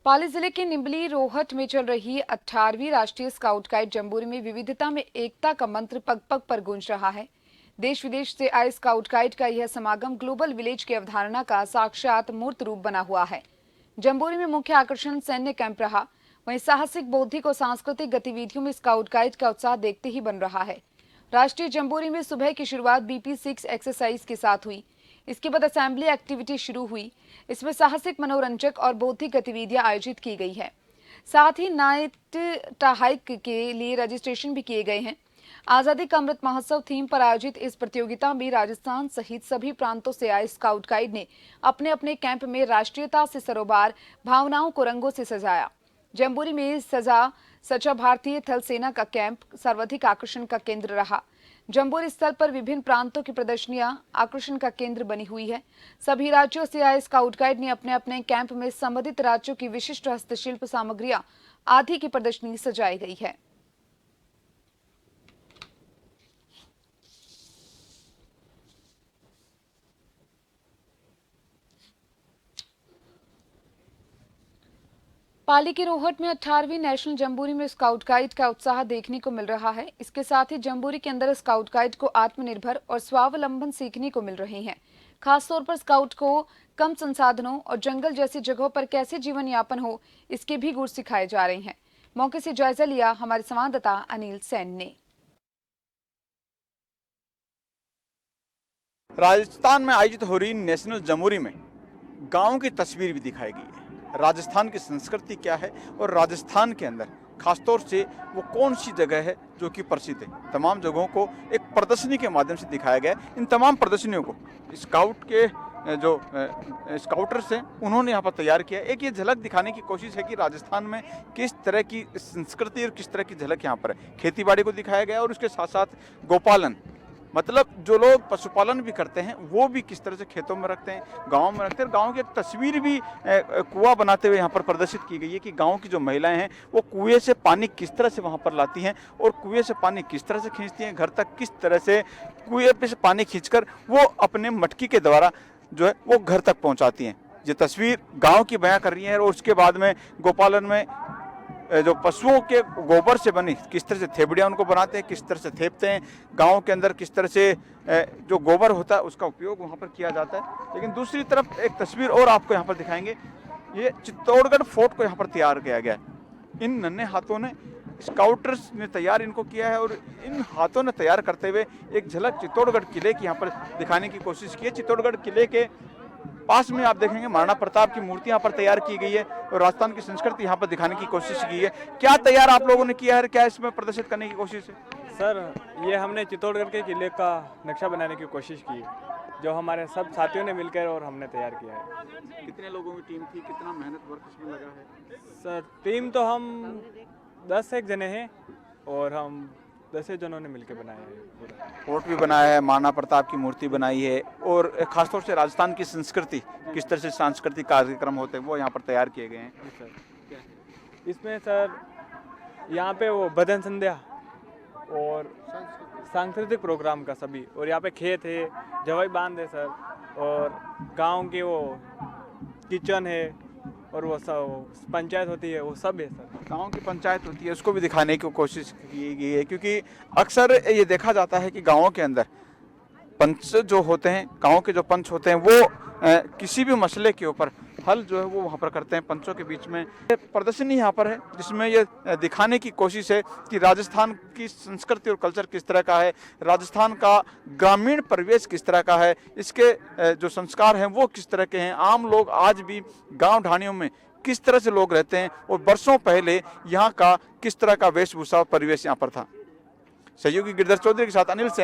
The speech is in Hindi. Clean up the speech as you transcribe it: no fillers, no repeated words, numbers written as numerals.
पाली जिले के निम्बली रोहट में चल रही 18वीं राष्ट्रीय स्काउट गाइड जम्बूरी में विविधता में एकता का मंत्र पग पग पर गूंज रहा है। देश विदेश से आए स्काउट गाइड का यह समागम ग्लोबल विलेज की अवधारणा का साक्षात मूर्त रूप बना हुआ है। जम्बूरी में मुख्य आकर्षण सैन्य कैंप रहा, वहीं साहसिक, बौद्धिक और सांस्कृतिक गतिविधियों में स्काउट गाइड का उत्साह देखते ही बन रहा है। राष्ट्रीय जम्बूरी में सुबह की शुरुआत BP6 एक्सरसाइज के साथ हुई। इसके बाद असेंबली एक्टिविटी शुरू हुई। इसमें साहसिक, मनोरंजक और बौद्धिक गतिविधियां आयोजित की गई है। साथ ही नाइट हाइक के लिए रजिस्ट्रेशन भी किए गए हैं। आजादी का अमृत महोत्सव थीम पर आयोजित इस प्रतियोगिता में राजस्थान सहित सभी प्रांतों से आए स्काउट गाइड ने अपने अपने कैंप में राष्ट्रीयता से सरोबार भावनाओं को रंगों से सजाया। जम्बूरी में सचा भारतीय थल सेना का कैंप सर्वाधिक आकर्षण का केंद्र रहा। जम्बूरी स्थल पर विभिन्न प्रांतों की प्रदर्शनियां आकर्षण का केंद्र बनी हुई है। सभी राज्यों से आए स्काउट गाइड ने अपने अपने कैंप में संबंधित राज्यों की विशिष्ट हस्तशिल्प सामग्रियां आदि की प्रदर्शनी सजाई गई है। पाली के रोहट में 18वीं नेशनल जम्बूरी में स्काउट गाइड का उत्साह देखने को मिल रहा है। इसके साथ ही जम्बूरी के अंदर स्काउट गाइड को आत्मनिर्भर और स्वावलंबन सीखने को मिल रहे हैं। खासतौर पर स्काउट को कम संसाधनों और जंगल जैसी जगहों पर कैसे जीवन यापन हो, इसके भी गुर सिखाए जा रहे हैं। मौके से जायजा लिया हमारे संवाददाता अनिल सेन ने। राजस्थान में आयोजित हो रही नेशनल जम्बूरी में गांव की तस्वीर भी दिखाई गई है। राजस्थान की संस्कृति क्या है और राजस्थान के अंदर खासतौर से वो कौन सी जगह है जो कि प्रसिद्ध है। तमाम जगहों को एक प्रदर्शनी के माध्यम से दिखाया गया है। इन तमाम प्रदर्शनियों को स्काउट के जो स्काउटर्स हैं उन्होंने यहाँ पर तैयार किया। एक ये झलक दिखाने की कोशिश है कि राजस्थान में किस तरह की संस्कृति और किस तरह की झलक यहाँ पर है। खेती बाड़ी को दिखाया गया और उसके साथ साथ गोपालन, मतलब जो लोग पशुपालन भी करते हैं वो भी किस तरह से खेतों में रखते हैं, गांव में रखते हैं। गांव की एक तस्वीर भी कुआं बनाते हुए यहाँ पर प्रदर्शित की गई है कि गांव की जो महिलाएं हैं वो कुएं से पानी किस तरह से वहाँ पर लाती हैं और कुएं से पानी किस तरह से खींचती हैं, घर तक किस तरह से कुएं पे से पानी खींचकर वो अपने मटकी के द्वारा जो है वो घर तक पहुँचाती हैं। ये तस्वीर गाँव की बयां कर रही है। और उसके बाद में गोपालन में जो पशुओं के गोबर से बनी किस तरह से थेबड़ियाँ उनको बनाते हैं, किस तरह से थेपते हैं, गांव के अंदर किस तरह से जो गोबर होता है उसका उपयोग वहाँ पर किया जाता है। लेकिन दूसरी तरफ एक तस्वीर और आपको यहाँ पर दिखाएंगे। ये चित्तौड़गढ़ फोर्ट को यहाँ पर तैयार किया गया है। इन नन्हे हाथों ने, स्काउटर्स ने तैयार इनको किया है और इन हाथों ने तैयार करते हुए एक झलक चित्तौड़गढ़ किले की यहाँ पर दिखाने की कोशिश की है। चित्तौड़गढ़ किले के पास में आप देखेंगे महाराणा प्रताप की मूर्ति यहाँ पर तैयार की गई है और राजस्थान की संस्कृति यहाँ पर दिखाने की कोशिश की है। क्या तैयार आप लोगों ने किया है, क्या इसमें प्रदर्शित करने की कोशिश है? सर, ये हमने चित्तौड़गढ़ के किले का नक्शा बनाने की कोशिश की, जो हमारे सब साथियों ने मिलकर और हमने तैयार किया है। कितने लोगों की टीम थी, कितना मेहनत वर्क इसमें लगा है? सर, टीम तो हम 10 एक जने हैं और हम 10 जनों ने मिलकर बनाया है पूरा। फोर्ट भी बनाया है, महाराणा प्रताप की मूर्ति बनाई है और खासतौर से राजस्थान की संस्कृति, किस तरह से सांस्कृतिक कार्यक्रम होते हैं वो यहाँ पर तैयार किए गए हैं। सर, इसमें सर यहाँ पे वो भजन संध्या और सांस्कृतिक प्रोग्राम का सभी, और यहाँ पे खेत है, जवाई बांध है सर, और गांव के वो किचन है और वो सब पंचायत होती है, वो सब है सर। गांव की पंचायत होती है उसको भी दिखाने की कोशिश की गई है, क्योंकि अक्सर ये देखा जाता है कि गांवों के अंदर पंच जो होते हैं, गांव के जो पंच होते हैं वो किसी भी मसले के ऊपर हल जो है वो वहाँ पर करते हैं पंचों के बीच में। प्रदर्शनी यहाँ पर है जिसमें ये दिखाने की कोशिश है कि राजस्थान की संस्कृति और कल्चर किस तरह का है, राजस्थान का ग्रामीण परिवेश किस तरह का है, इसके जो संस्कार हैं वो किस तरह के हैं, आम लोग आज भी गांव ढाणियों में किस तरह से लोग रहते हैं और वर्षों पहले यहाँ का किस तरह का वेशभूषा और परिवेश यहाँ पर था। सहयोगी गिरधर चौधरी के साथ अनिल सेन।